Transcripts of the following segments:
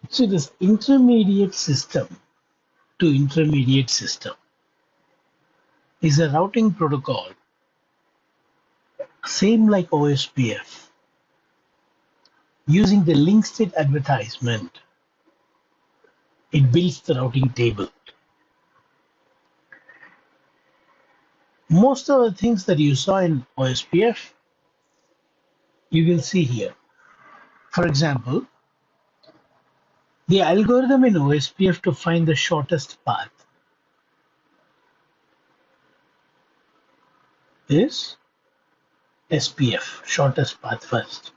So this intermediate system to intermediate system is a routing protocol, same like OSPF, using the link state advertisement. It builds the routing table. Most of the things that you saw in OSPF, you will see here. For example, the algorithm in OSPF to find the shortest path is SPF, shortest path first.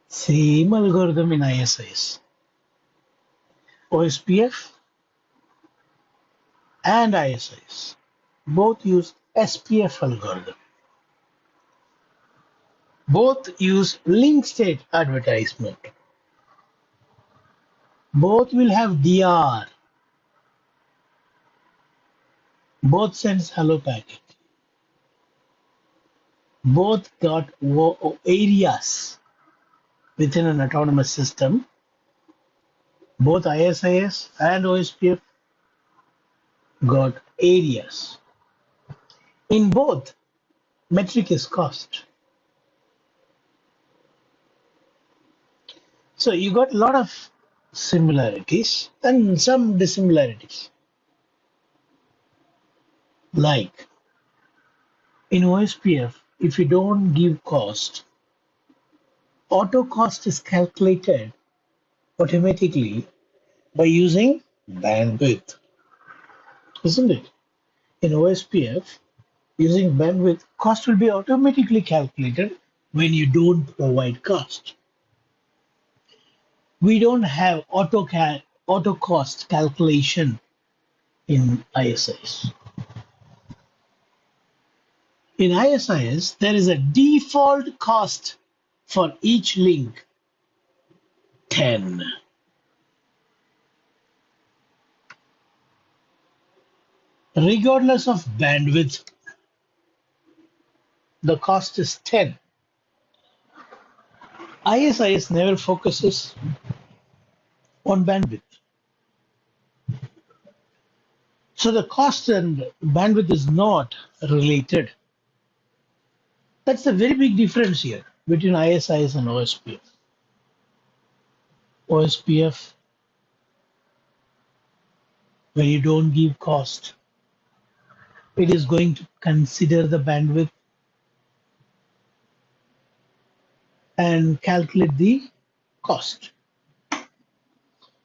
Same algorithm in ISIS. OSPF and ISIS both use SPF algorithm. Both use link state advertisement. Both will have DR. Both sends hello packet. Both got areas within an autonomous system. Both ISIS and OSPF got areas. In both, metric is cost. So you got a lot of similarities and some dissimilarities. Like in OSPF, if you don't give cost, auto cost is calculated automatically by using bandwidth, isn't it? In OSPF, using bandwidth, cost will be automatically calculated when you don't provide cost. We don't have auto cost calculation in ISIS. In ISIS, there is a default cost for each link, 10. Regardless of bandwidth, the cost is 10. ISIS never focuses on bandwidth. So the cost and bandwidth is not related. That's a very big difference here between ISIS and OSPF. OSPF, when you don't give cost, it is going to consider the bandwidth and calculate the cost.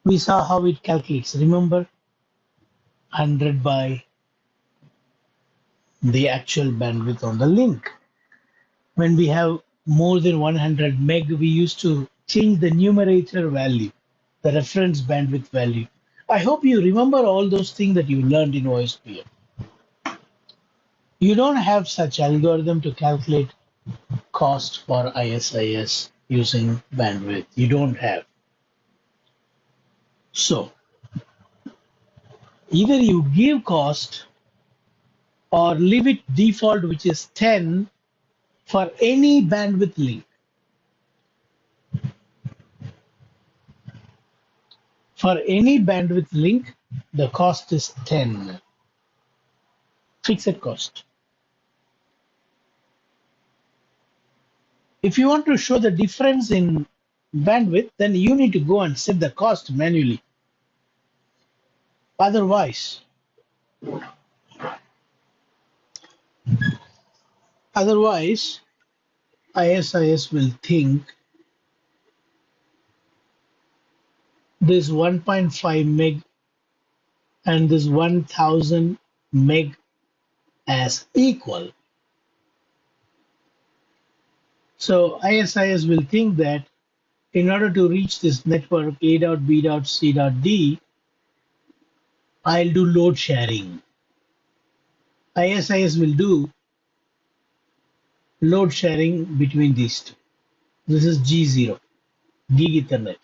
We saw how it calculates. Remember, 100 by the actual bandwidth on the link. When we have more than 100 meg, we used to change the numerator value, the reference bandwidth value. I hope you remember all those things that you learned in OSPF. You don't have such algorithm to calculate cost for ISIS using bandwidth. You don't have. So either you give cost or leave it default, which is 10 for any bandwidth link. For any bandwidth link, the cost is 10. Fixed cost. If you want to show the difference in bandwidth, then you need to go and set the cost manually. Otherwise, ISIS will think this 1.5 meg and this 1000 meg as equal. So ISIS will think that in order to reach this network A dot, B dot, C dot, D, I'll do load sharing. ISIS will do load sharing between these two. This is G0, Gig Ethernet.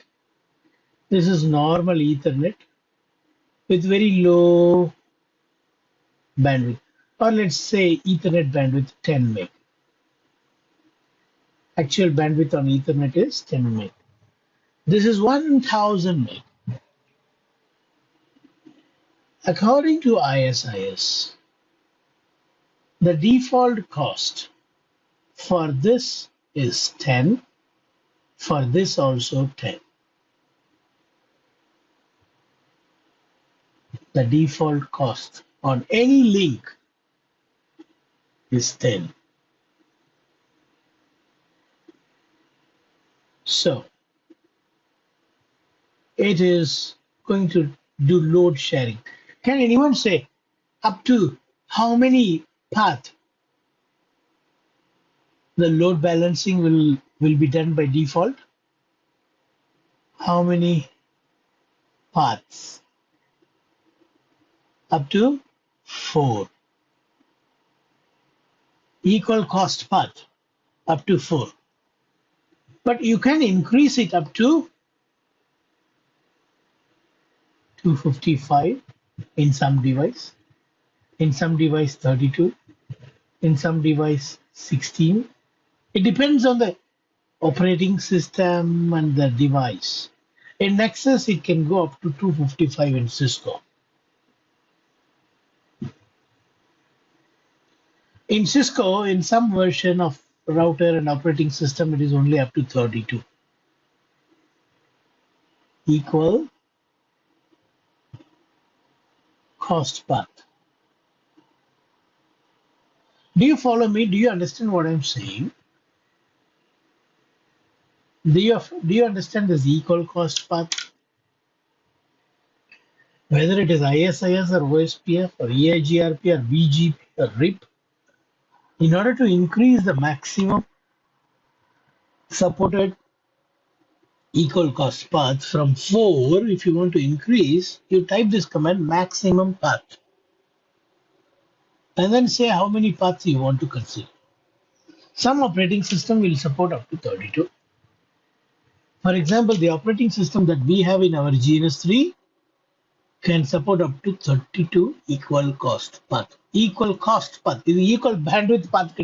This is normal Ethernet with very low bandwidth, or let's say Ethernet bandwidth 10 meg. Actual bandwidth on Ethernet is 10 meg. This is 1000 meg. According to ISIS, the default cost for this is 10, for this also 10. The default cost on any link is 10. So it is going to do load sharing. Can anyone say up to how many paths the load balancing will be done by default? How many paths? Up to 4. Equal cost path up to 4. But you can increase it up to 255 in some device, in some device 32, in some device 16. It depends on the operating system and the device. In Nexus, it can go up to 255 in Cisco. In Cisco, in some version of router and operating system, it is only up to 32. Equal cost path. Do you follow me? Do you understand what I'm saying? Do you understand this equal cost path? Whether it is ISIS or OSPF or EIGRP or BGP or RIP, in order to increase the maximum supported equal cost path from 4, if you want to increase, you type this command maximum path and then say how many paths you want to consider. Some operating system will support up to 32. For example, the operating system that we have in our GNS3 can support up to 32 equal cost path. Equal cost path. This equal bandwidth path.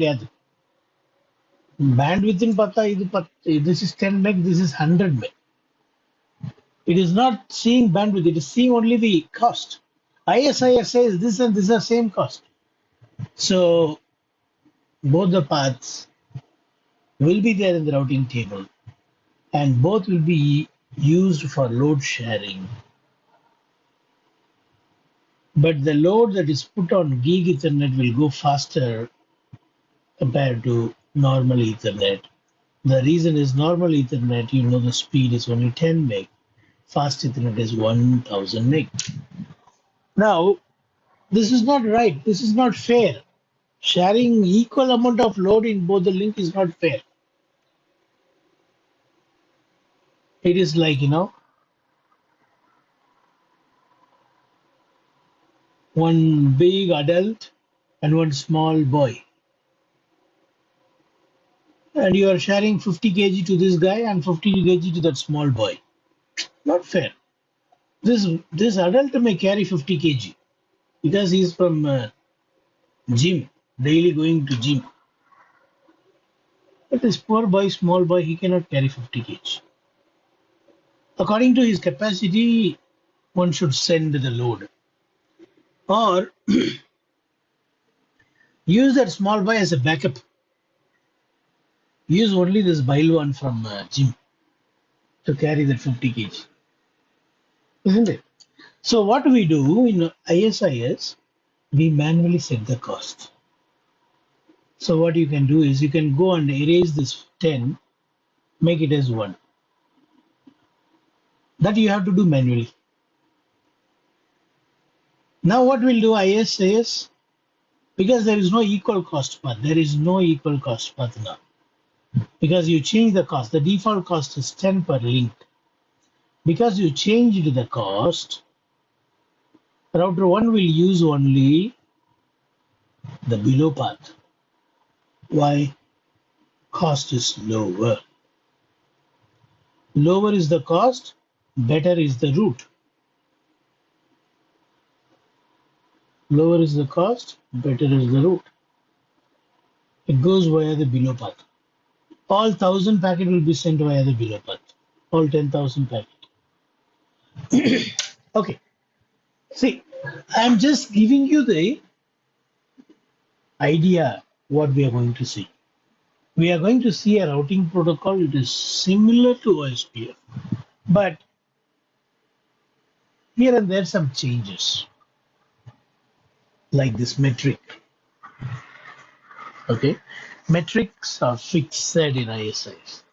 Bandwidth in path, this is 10 meg, this is 100 meg. It is not seeing bandwidth, it is seeing only the cost. ISIS says this and this are same cost. So both the paths will be there in the routing table and both will be used for load sharing. But the load that is put on gig Ethernet will go faster compared to normal Ethernet. The reason is normal Ethernet, you know, the speed is only 10 meg. Fast Ethernet is 1000 meg. Now, this is not right. This is not fair. Sharing equal amount of load in both the link is not fair. It is like, you know, one big adult and one small boy. And you are sharing 50 kg to this guy and 50 kg to that small boy. Not fair. This adult may carry 50 kg because he is from gym, daily going to gym. But this poor boy, small boy, he cannot carry 50 kg. According to his capacity, one should send the load. Or use that small boy as a backup. Use only this Bailwan from gym to carry that 50 kg. Isn't it? So what we do in ISIS, we manually set the cost. So what you can do is you can go and erase this 10, make it as 1. That you have to do manually. Now what we'll do ISIS, because there is no equal cost path, there is no equal cost path now. Because you change the cost, the default cost is 10 per link. Because you changed the cost, router 1 will use only the below path. Why? Cost is lower. Lower is the cost, better is the route. Lower is the cost, better is the route. It goes via the below path. All 1000 packet will be sent via the below path. All 10,000 packet. Okay. See, I'm just giving you the idea what we are going to see. We are going to see a routing protocol. It is similar to OSPF, but here and there some changes, like this metric. Okay, metrics are fixed in ISIS.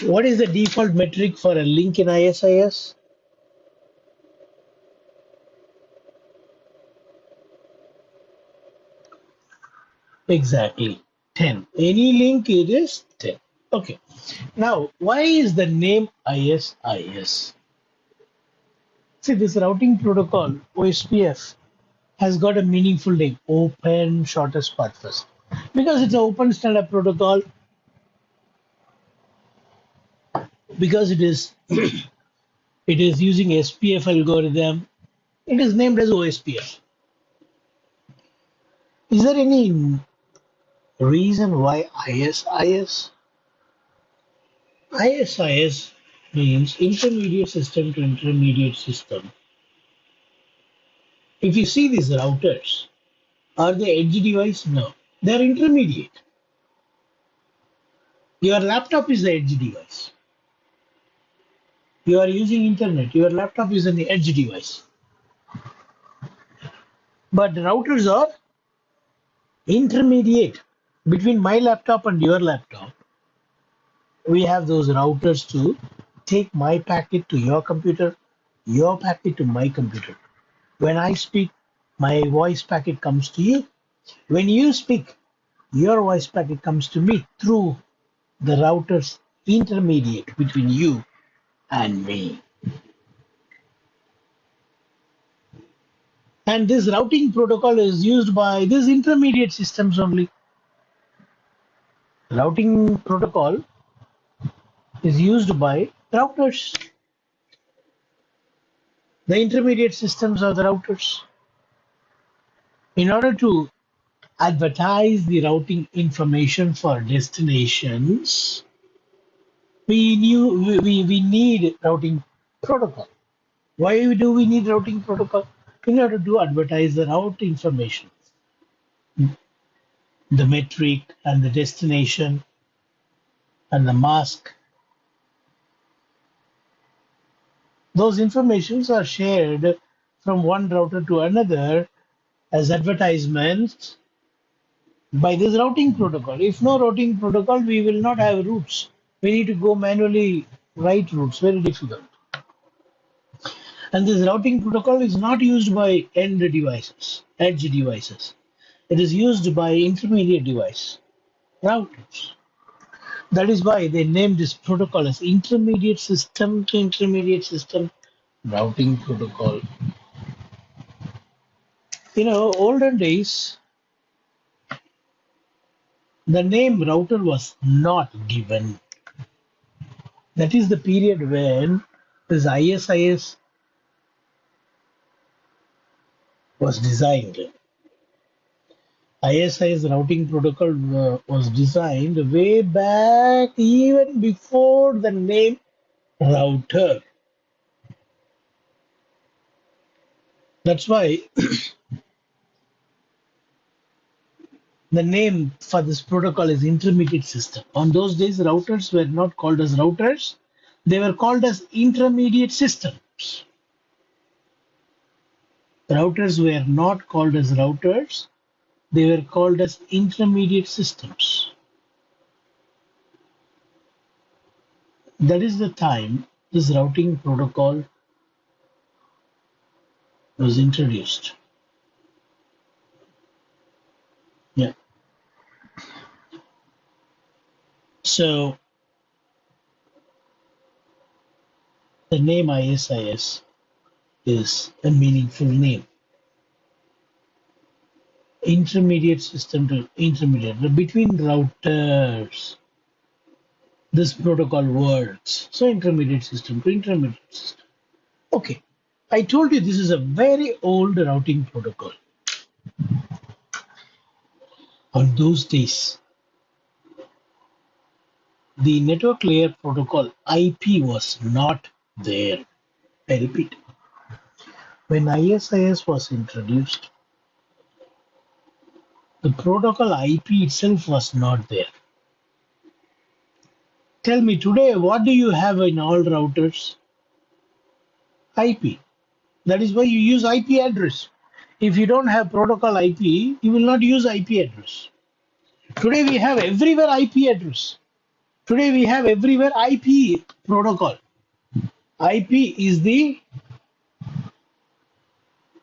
What is the default metric for a link in ISIS? Exactly 10. Any link it is 10. Okay. Now, why is the name ISIS? See, this routing protocol, OSPF, has got a meaningful name, Open Shortest Path First. Because it's an open standard protocol, because it is using SPF algorithm, it is named as OSPF. Is there any reason why ISIS? ISIS means intermediate system to intermediate system. If you see these routers, are they edge device? No, they are intermediate. Your laptop is the edge device. You are using internet. Your laptop is an edge device. But routers are intermediate between my laptop and your laptop. We have those routers to take my packet to your packet to my computer. When I speak, my voice packet comes to you. When you speak, your voice packet comes to me through the routers intermediate between you and me. And this routing protocol is used by these intermediate systems only. Routing protocol is used by routers. The intermediate systems are the routers. In order to advertise the routing information for destinations, we need routing protocol. Why do we need routing protocol? In order to advertise the route information, the metric and the destination and the mask. Those informations are shared from one router to another as advertisements by this routing protocol. If no routing protocol, we will not have routes. We need to go manually write routes, very difficult. And this routing protocol is not used by end devices, edge devices. It is used by intermediate device, routers. That is why they named this protocol as intermediate system to intermediate system routing protocol. Olden days, the name router was not given. That is the period when this ISIS was designed. ISIS routing protocol was designed way back, even before the name router. That's why the name for this protocol is intermediate system. On those days, routers were not called as routers. They were called as intermediate systems. Routers were not called as routers. They were called as intermediate systems. That is the time this routing protocol was introduced. Yeah. So the name ISIS is a meaningful name. Intermediate system to intermediate, between routers, this protocol works. So intermediate system to intermediate system. Okay, I told you this is a very old routing protocol. On those days, the network layer protocol IP was not there. I repeat, When ISIS was introduced, the protocol IP itself was not there. Tell me today, what do you have in all routers? IP. That is why you use IP address. If you don't have protocol IP, you will not use IP address. Today we have everywhere IP address. Today we have everywhere IP protocol. IP is the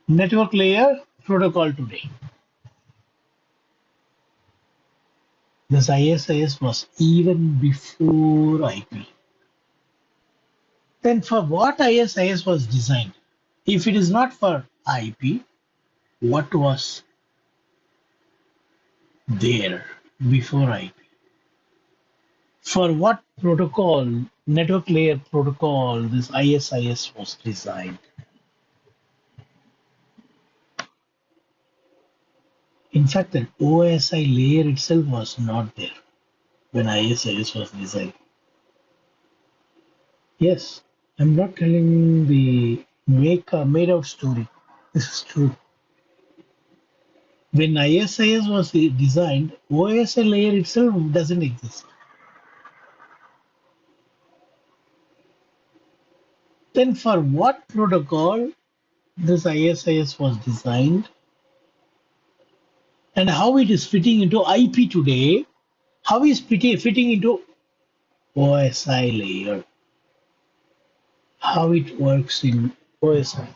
network layer protocol today. This ISIS was even before IP. Then for what ISIS was designed? If it is not for IP, what was there before IP? For what protocol, network layer protocol, this ISIS was designed? In fact, the OSI layer itself was not there when ISIS was designed. Yes, I'm not telling the made out story. This is true. When ISIS was designed, OSI layer itself doesn't exist. Then for what protocol this ISIS was designed and how it is fitting into IP today, how is fitting into OSI layer, how it works in OSI.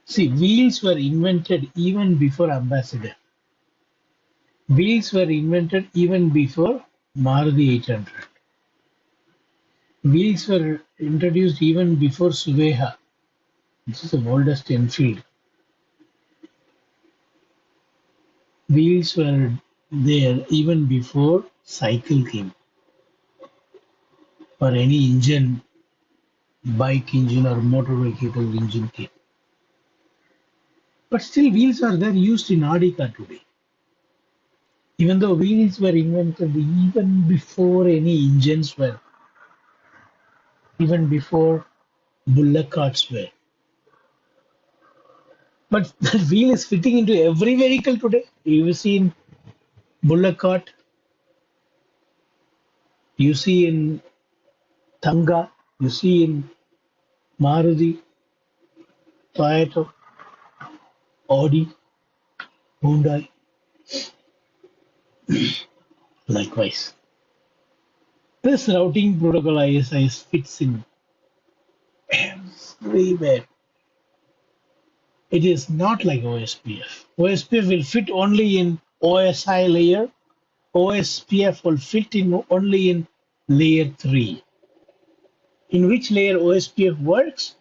See, wheels were invented even before Ambassador. Wheels were invented even before Maruti 800. Wheels were introduced even before Suveha. This is the oldest Enfield. Wheels were there even before cycle came or any engine, bike engine or motor vehicle engine came. But still wheels are there used in Audi car today. Even though wheels were invented even before any engines were, even before bullock carts were. But that wheel is fitting into every vehicle today. You see in bullock cart, you see in Tanga, you see in Maruti, Toyota, Audi, Hyundai. Likewise, this routing protocol ISIS fits in everywhere. It is not like OSPF. OSPF will fit only in OSI layer. OSPF will fit in only in layer 3. In which layer OSPF works?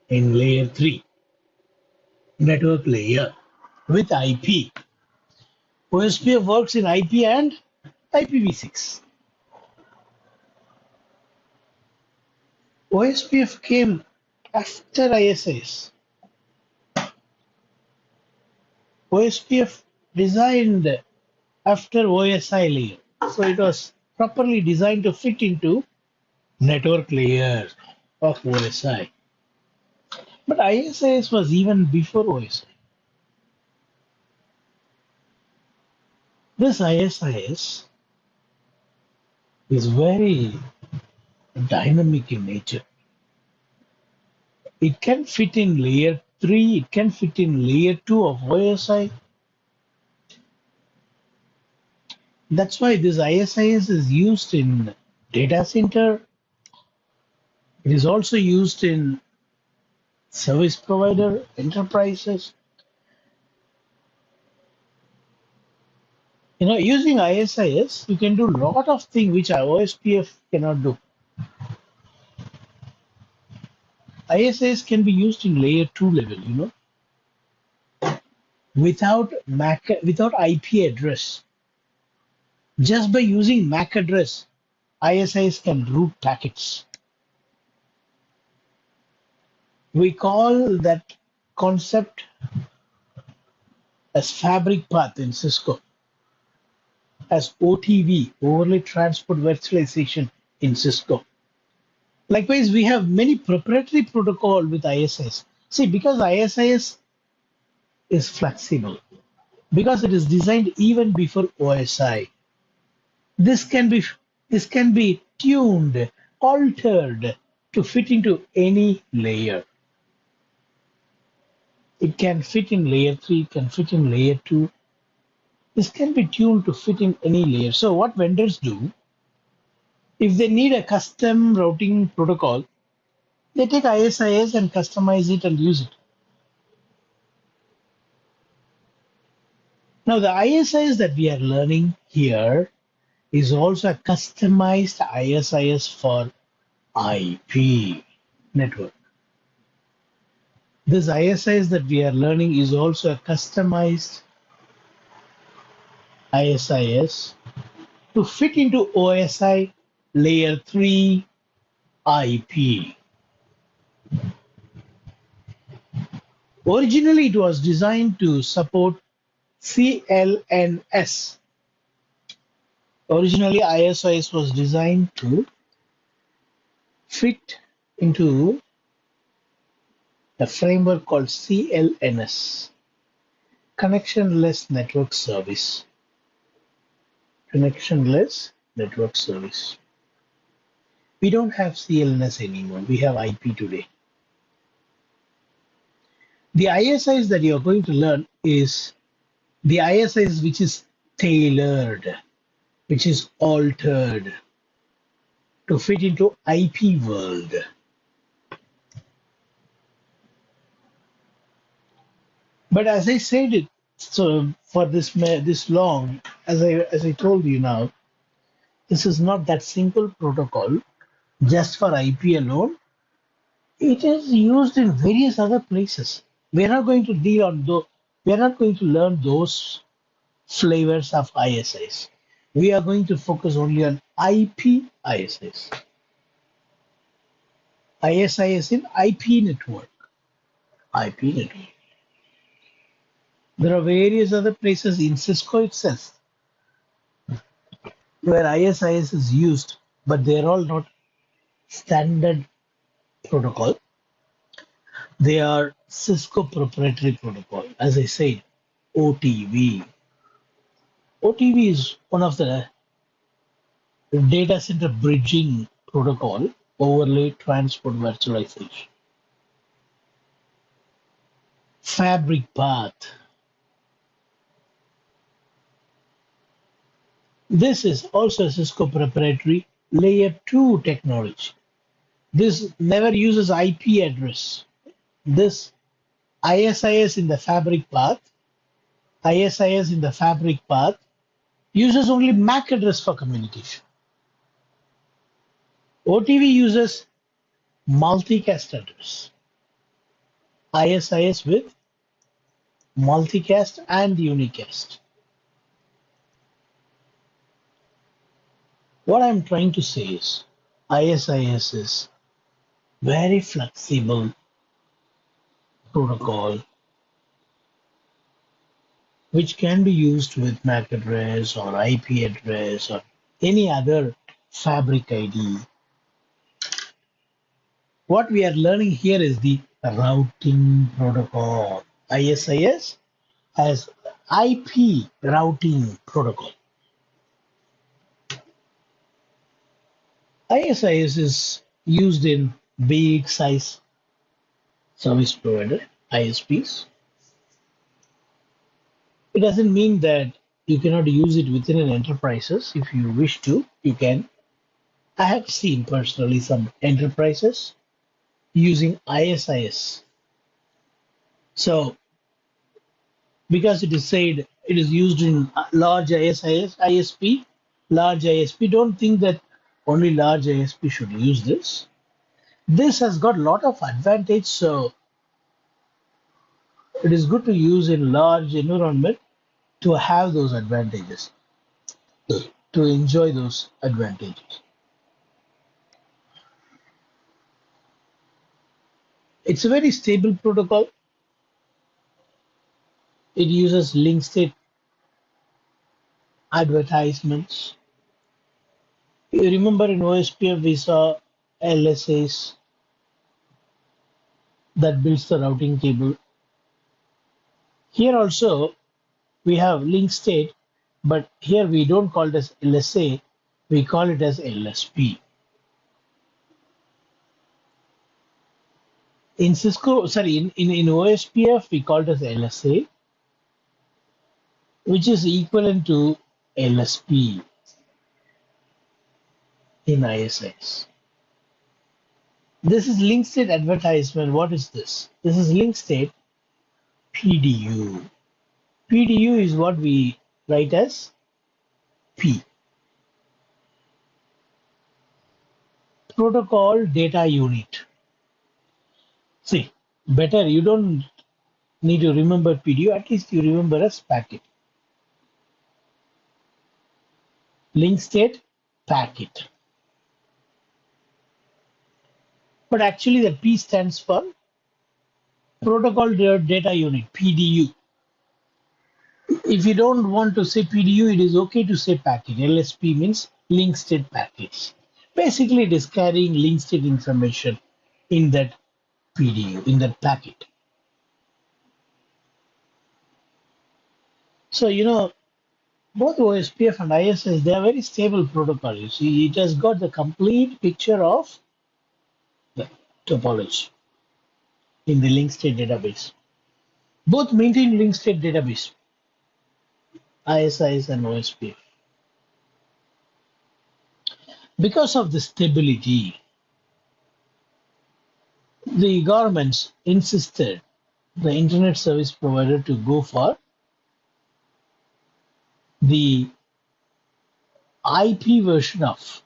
In layer 3, network layer with IP. OSPF works in IP and IPv6. OSPF came after ISIS. OSPF designed after OSI layer. So it was properly designed to fit into network layer of OSI. But ISIS was even before OSI. This ISIS is very dynamic in nature. It can fit in layer 3, it can fit in layer 2 of OSI. That's why this ISIS is used in data center. It is also used in service provider, enterprises. Using ISIS, you can do a lot of things which OSPF cannot do. ISIS can be used in layer 2 level, without without IP address. Just by using MAC address, ISIS can route packets. We call that concept as fabric path in Cisco. as OTV, Overlay Transport Virtualization in Cisco. Likewise, we have many proprietary protocol with ISIS. See, because ISIS is flexible, because it is designed even before OSI, this can be this can be tuned, altered to fit into any layer. It can fit in layer 3, can fit in layer 2. This can be tuned to fit in any layer. So what vendors do, if they need a custom routing protocol, they take ISIS and customize it and use it. Now the ISIS that we are learning here is also a customized ISIS for IP network. This ISIS that we are learning is also a customized ISIS to fit into OSI layer 3 IP. Originally, it was designed to support CLNS. Originally, ISIS was designed to fit into a framework called CLNS, Connectionless Network Service. Connectionless Network Service. We don't have CLNS anymore. We have IP today. The ISIS that you're going to learn is the ISIS which is tailored, which is altered to fit into IP world. But as I said it, so for this long, as I told you now, this is not that simple protocol just for IP alone. It is used in various other places. We are not going to deal on those. We are not going to learn those flavors of ISIS. We are going to focus only on IP ISIS. ISIS in IP network. IP network. There are various other places in Cisco itself where ISIS is used, but they are all not standard protocol. They are Cisco proprietary protocol. As I said, OTV. OTV is one of the data center bridging protocol, overlay transport virtualization. Fabric path. This is also Cisco proprietary layer 2 technology. This never uses IP address. This ISIS in the fabric path, ISIS in the fabric path uses only MAC address for communication. OTV uses multicast address. ISIS with multicast and unicast. What I'm trying to say is ISIS is very flexible protocol which can be used with MAC address or IP address or any other fabric ID. What we are learning here is the routing protocol. ISIS as IP routing protocol. ISIS is used in big size service provider, ISPs. It doesn't mean that you cannot use it within an enterprises. If you wish to, you can. I have seen personally some enterprises using ISIS. So, because it is said it is used in large ISP, large ISP, don't think that only large ISP should use this. This has got a lot of advantage, so it is good to use in large environment to have those advantages, to enjoy those advantages. It's a very stable protocol. It uses link state advertisements. You remember in OSPF we saw LSAs that builds the routing table. Here also we have link state, but here we don't call it as LSA, we call it as LSP. In Cisco, sorry, in OSPF we call it as LSA, which is equivalent to LSP in ISIS. This is link state advertisement. What is this? This is link state PDU. PDU is what we write as P. Protocol data unit. See, better you don't need to remember PDU, at least you remember as packet. Link state packet. But actually the P stands for protocol data unit, PDU. If you don't want to say PDU, it is okay to say packet. LSP means link state package. Basically, it is carrying link state information in that PDU, in that packet. So, both OSPF and ISS, they are very stable protocol. You see, it has got the complete picture of the topology in the link state database. Both maintain link state database, ISIS and OSPF. Because of the stability, the governments insisted the internet service provider to go for the IP version of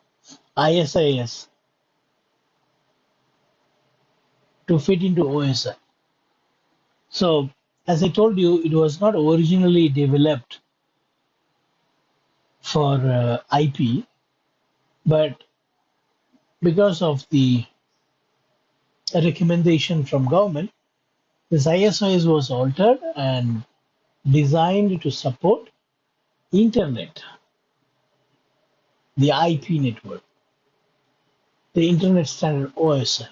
ISIS to fit into OSI. So, as I told you, it was not originally developed for IP, but because of the recommendation from government, this ISIS was altered and designed to support internet, the IP network, the internet standard OSI.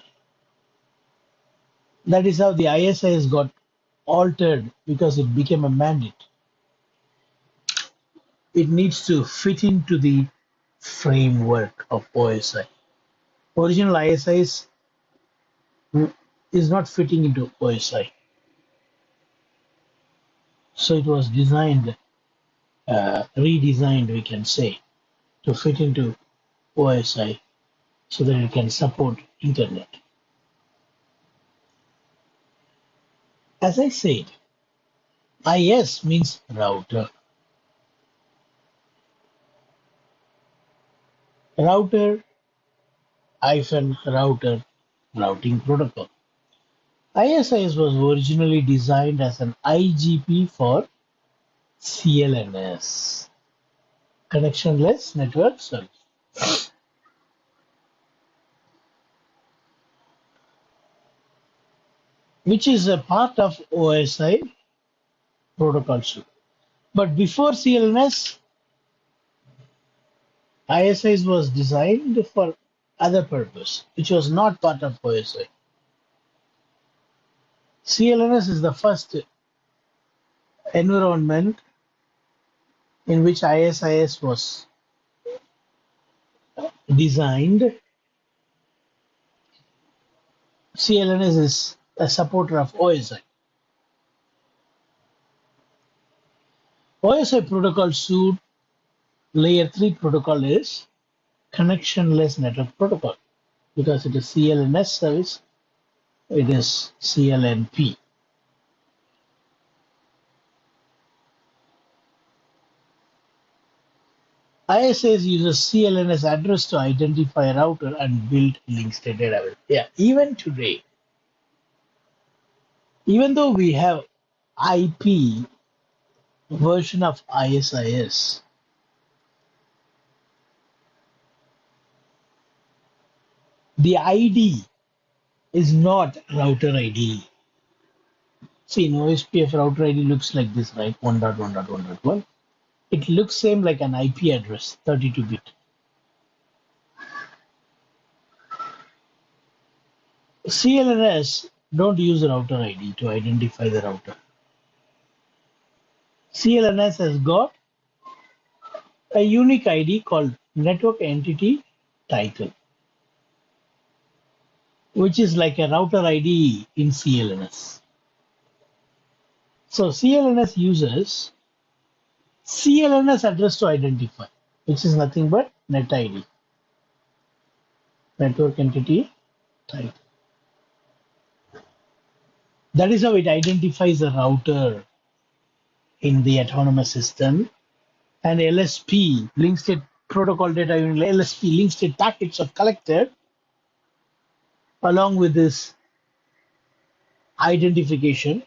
That is how the ISIS got altered because it became a mandate. It needs to fit into the framework of OSI. Original ISIS is not fitting into OSI. So it was designed, redesigned, we can say, to fit into OSI so that it can support internet. As I said, IS means router. Router hyphen router routing protocol. ISIS was originally designed as an IGP for CLNS, connectionless network service. Which is a part of OSI protocol suite. But before CLNS, ISIS was designed for other purpose, which was not part of OSI. CLNS is the first environment in which ISIS was designed. CLNS is a supporter of OSI. OSI protocol suite layer 3 protocol is connectionless network protocol because it is CLNS service, it is CLNP. ISIS uses CLNS address to identify a router and build link state database. Yeah, even today, even though we have IP version of ISIS, the ID is not router ID. See, in OSPF router ID looks like this, right? 1.1.1.1. It looks same like an IP address, 32-bit. CLNS don't use router ID to identify the router. CLNS has got a unique ID called network entity title, which is like a router ID in CLNS. So CLNS uses CLNS address to identify, which is nothing but net ID, network entity type. That is how it identifies a router in the autonomous system. And LSP, link state protocol data unit, LSP, link state packets are collected along with this identification,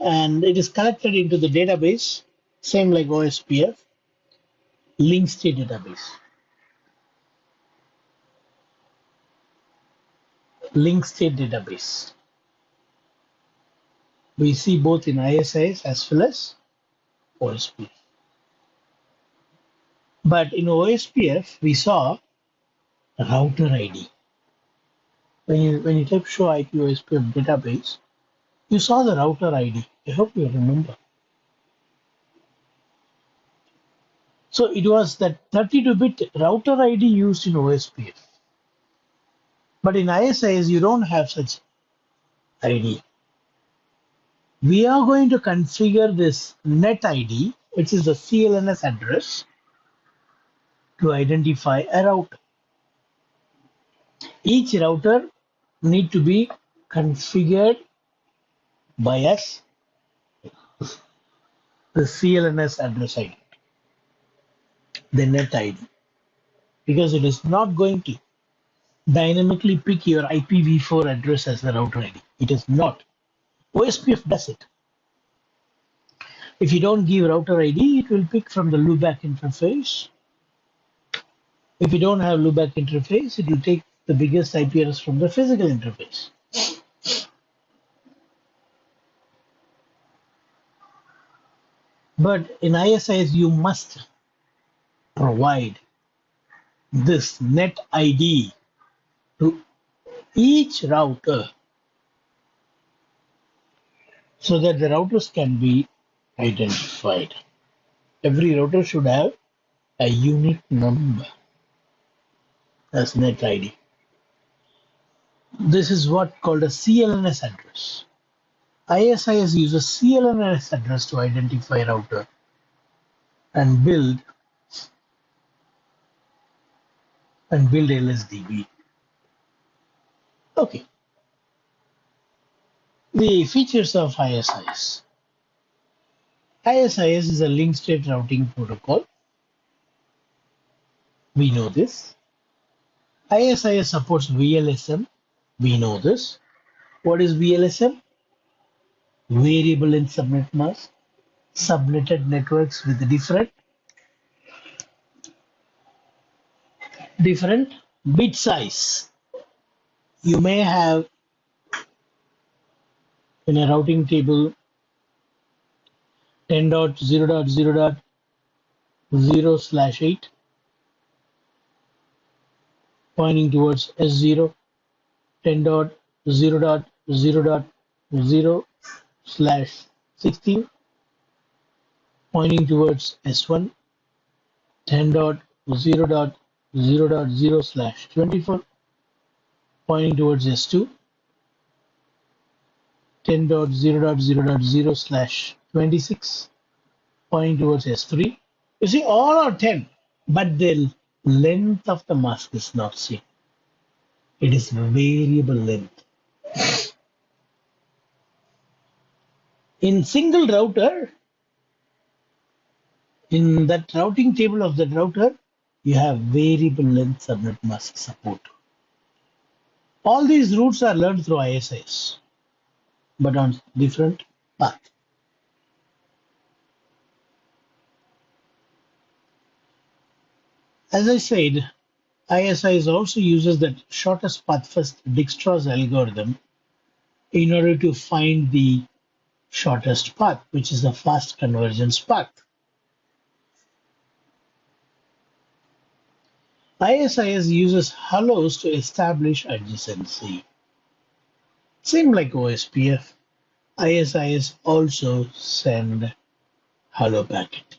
and it is collected into the database, same like OSPF, link state database. Link state database. We see both in ISIS as well as OSPF. But in OSPF, we saw router ID. When you type show IP OSPF database, you saw the router ID. I hope you remember. So it was that 32-bit router ID used in OSPF. But in ISIS, you don't have such ID. We are going to configure this net ID, which is the CLNS address, to identify a router. Each router need to be configured by us, the CLNS address ID, the net ID, because it is not going to dynamically pick your IPv4 address as the router ID. It is not. OSPF does it. If you don't give router ID, it will pick from the loopback interface. If you don't have loopback interface, it will take the biggest IP address from the physical interface. But in ISIS, you must provide this net ID to each router so that the routers can be identified. Every router should have a unique number as net ID. This is what called a CLNS address. ISIS uses CLNS address to identify router and build LSDB. Okay. The features of ISIS. ISIS is a link state routing protocol. We know this. ISIS supports VLSM. We know this. What is VLSM? Variable length subnet mask. Subnetted networks with different bit size. You may have in a routing table 10.0.0.0/8 pointing towards S0, 10.0.0.0/16 pointing towards S1, 10.0.0.0/24 pointing towards S2, 10.0.0.0/26 pointing towards S3. You see, all are 10, but the length of the mask is not seen. It is variable length. In single router, in that routing table of that router, you have variable length subnet mask support. All these routes are learned through ISIS, but on different path. As I said, ISIS also uses that shortest path first Dijkstra's algorithm in order to find the shortest path, which is the fast convergence path. ISIS uses hellos to establish adjacency. Same like OSPF, ISIS also send hello packet.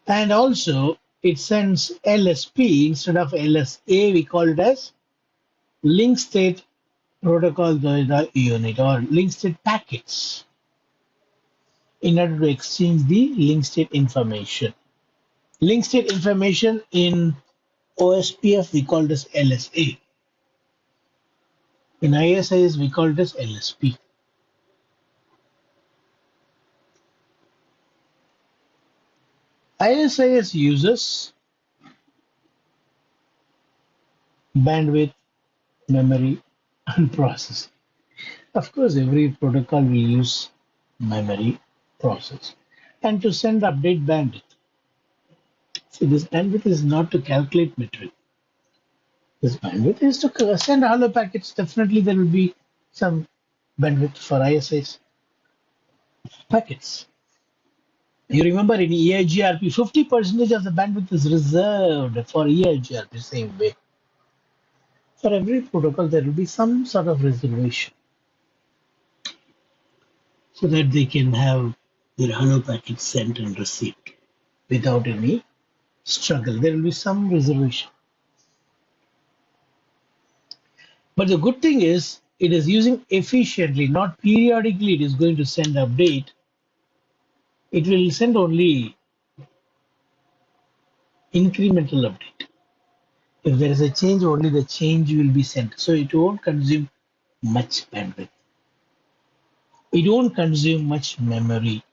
And also it sends LSP instead of LSA, we call it as link state protocol data unit or link state packets in order to exchange the link state information. Link state information in OSPF we call this LSA. In ISIS we call this LSP. ISIS uses bandwidth, memory, and processing. Of course, every protocol will use memory, process, and to send update bandwidth. See, this bandwidth is not to calculate metric. This bandwidth is to send hello packets. Definitely, there will be some bandwidth for ISIS packets. You remember in EIGRP, 50% of the bandwidth is reserved for EIGRP, same way. For every protocol, there will be some sort of reservation so that they can have their hello packets sent and received without any struggle. There will be some reservation. But the good thing is it is using efficiently, not periodically it is going to send update. It will send only incremental update. If there is a change, only the change will be sent. So it won't consume much bandwidth. It won't consume much memory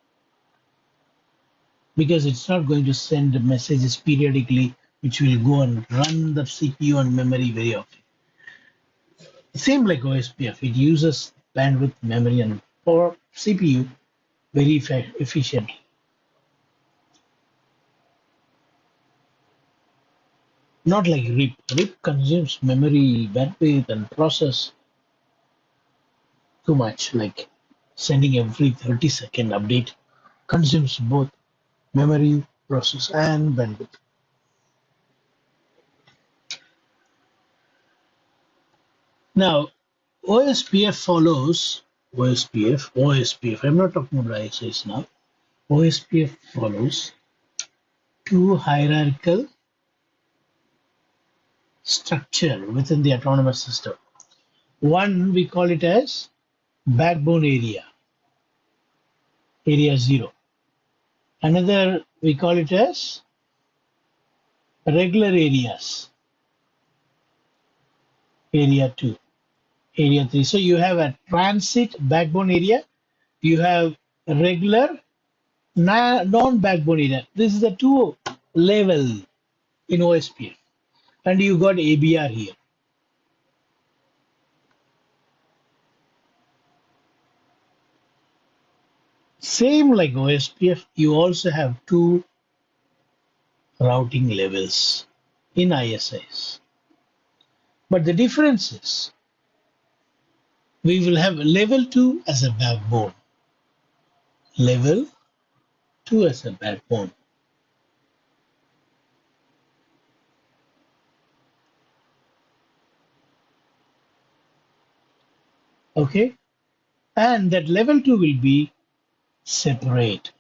because it's not going to send messages periodically, which will go and run the CPU and memory very often. Same like OSPF, it uses bandwidth, memory, and for CPU very efficiently. Not like RIP. RIP consumes memory, bandwidth, and process too much. Like sending every 30-second update consumes both memory, process, and bandwidth. Now, OSPF follows OSPF. I'm not talking about ISIS now. OSPF follows two hierarchical structure within the autonomous system. One, we call it as backbone area, area 0. Another, we call it as regular areas, area 2, area 3. So you have a transit backbone area, you have regular non-backbone area. This is the two level in OSPF. And you got ABR here. Same like OSPF, you also have two routing levels in ISIS. But the difference is we will have level 2 as a backbone. Level 2 as a backbone. Okay? And that level 2 will be separate.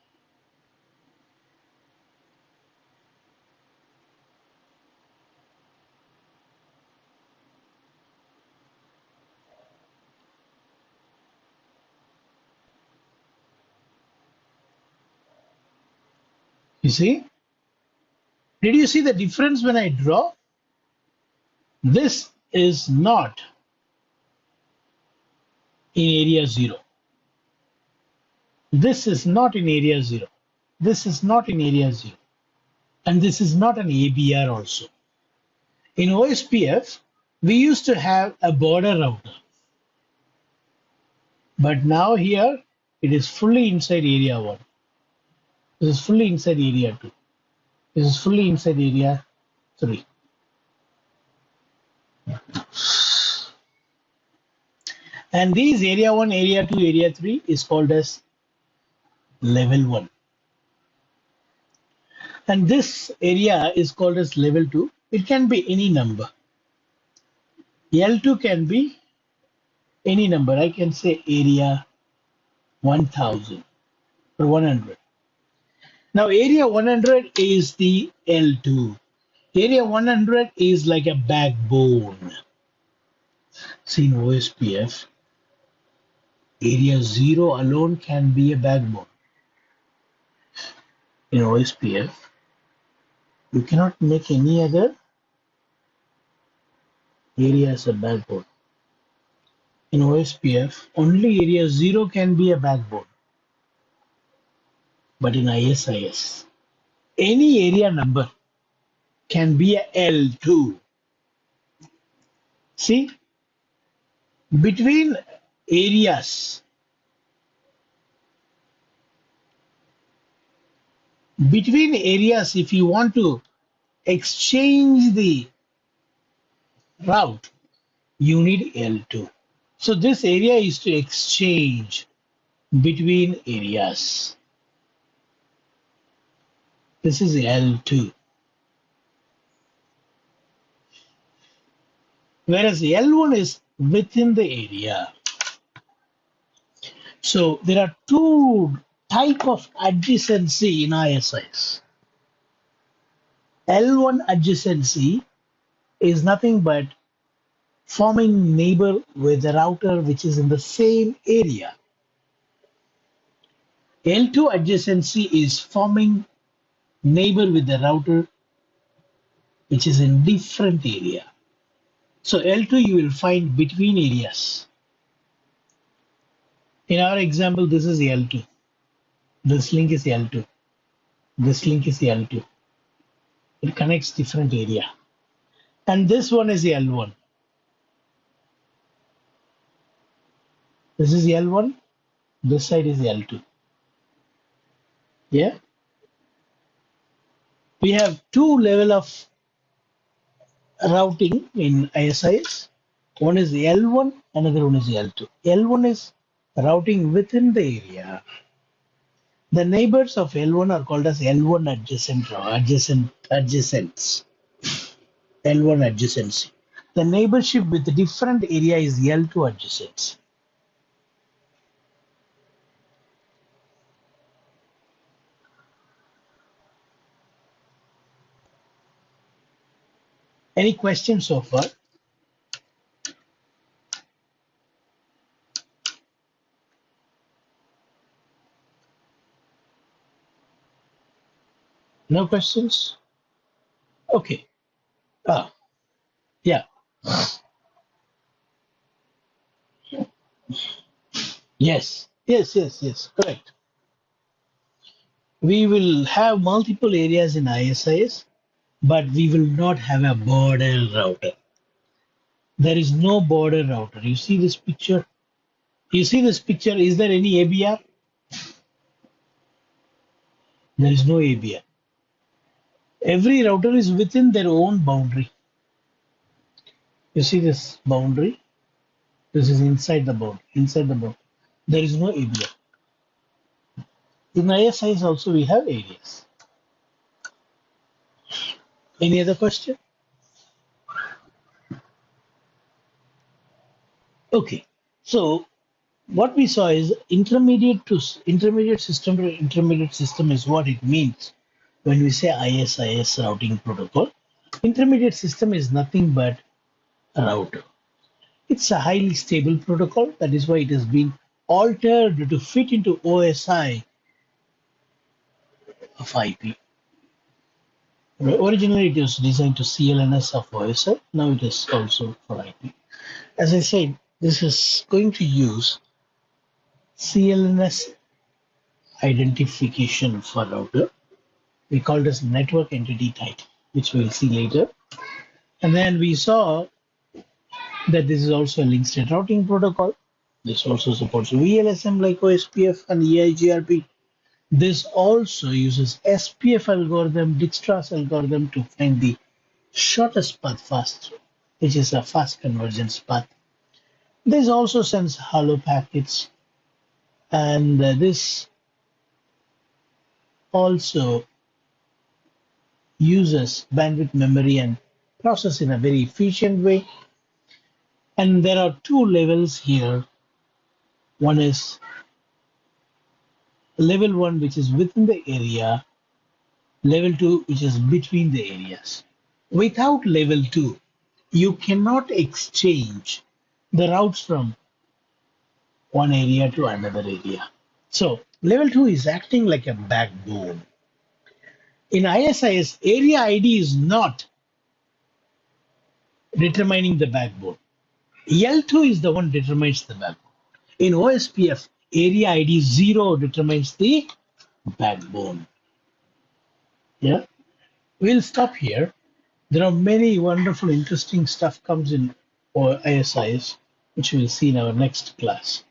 You see? Did you see the difference when I draw? This is not in area 0. This is not in area 0. This is not in area 0. And this is not an ABR also. In OSPF, we used to have a border router. But now here, it is fully inside area 1. This is fully inside area 2. This is fully inside area 3. And these area 1, area 2, area 3 is called as level 1. And this area is called as level 2. It can be any number. L2 can be any number. I can say area 1000 or 100. Now area 100 is the L2. Area 100 is like a backbone. See, in OSPF, area 0 alone can be a backbone. In OSPF, you cannot make any other area as a backbone. In OSPF, only area 0 can be a backbone. But in ISIS, any area number can be a L2. See, between areas, if you want to exchange the route, you need L2. So this area is to exchange between areas. This is L2. Whereas L1 is within the area. So there are two type of adjacency in ISIS. L1 adjacency is nothing but forming neighbor with the router which is in the same area. L2 adjacency is forming neighbor with the router which is in different area. So L2 you will find between areas. In our example, this is L2. This link is L2. This link is L2. It connects different area. And this one is L1. This is L1. This side is L2. Yeah. We have two level of routing in ISIS. One is L1, another one is L2. L1 is routing within the area. The neighbors of L1 are called as L1 adjacents. L1 adjacency. The neighborship with the different area is L2 adjacents. Any questions so far? No questions? Okay. Yeah. Yes. Correct. We will have multiple areas in ISIS, but we will not have a border router. There is no border router. You see this picture? Is there any ABR? There is no ABR. Every router is within their own boundary. You see this boundary? This is inside the boundary. There is no ABR. In ISIS also we have areas. Any other question? Okay. So what we saw is intermediate system to intermediate system is what it means when we say ISIS routing protocol. Intermediate system is nothing but a router. It's a highly stable protocol. That is why it has been altered to fit into OSI of IP. Originally, it was designed to CLNS of OSI. Now it is also for IP. As I said, this is going to use CLNS identification for router. We call this network entity type, which we'll see later. And then we saw that this is also a link state routing protocol. This also supports VLSM like OSPF and EIGRP. This also uses SPF algorithm, Dijkstra's algorithm to find the shortest path fast, which is a fast convergence path. This also sends hello packets, and this also uses bandwidth memory and process in a very efficient way. And there are two levels here. One is level 1, which is within the area, level 2, which is between the areas. Without level 2, you cannot exchange the routes from one area to another area. So level 2 is acting like a backbone. In ISIS, area ID is not determining the backbone. L2 is the one determines the backbone. In OSPF, area ID 0 determines the backbone. Yeah, we'll stop here. There are many wonderful, interesting stuff comes in ISIS, which we'll see in our next class.